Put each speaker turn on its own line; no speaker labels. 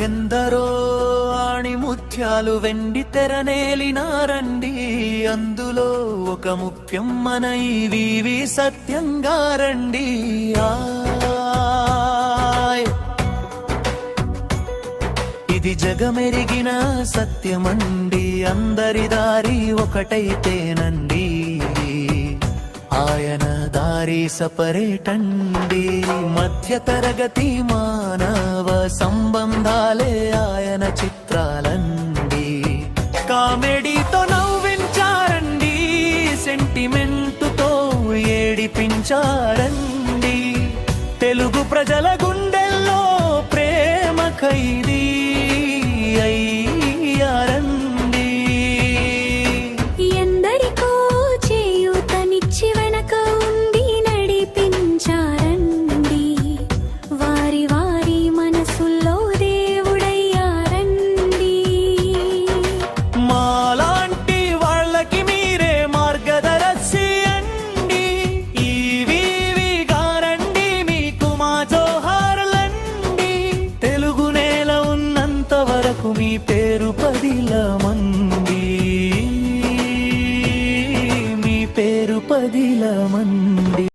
ఎందరో ఆణిముత్యాలు వెండి తెరనేలినారండి, అందులో ఒక ముఖ్యం మన ఈవీవి సత్యంగారండి. ఇది జగమెరిగిన సత్యమండి, అందరి దారి ఒకటైతేనండి, ఆయన దారి సపరేటండి. మధ్య తరగతి మానవ సంబంధాలే ఆయన చిత్రాలండి. కామెడీతో నవ్వించారండి, సెంటిమెంటుతో ఏడిపించారండి. తెలుగు ప్రజల గుండెల్లో ప్రేమ ఖైదీ అయ్యారండి.
ఎందరికో చేయూతనిచ్చి వెనక ఉండి నడిపించారండి, వారి వారి మనసుల్లో దేవుడయ్యారండి.
మాలాంటి వాళ్ళకి మీరే మార్గదర్శి అండి. ఈవీవి గారండి, మీకు మా జోహార్లండి. తెలుగు నేల ఉన్నంత వరకు మీ పేరు పదిలమంది, మీ పేరు పదిలమంది.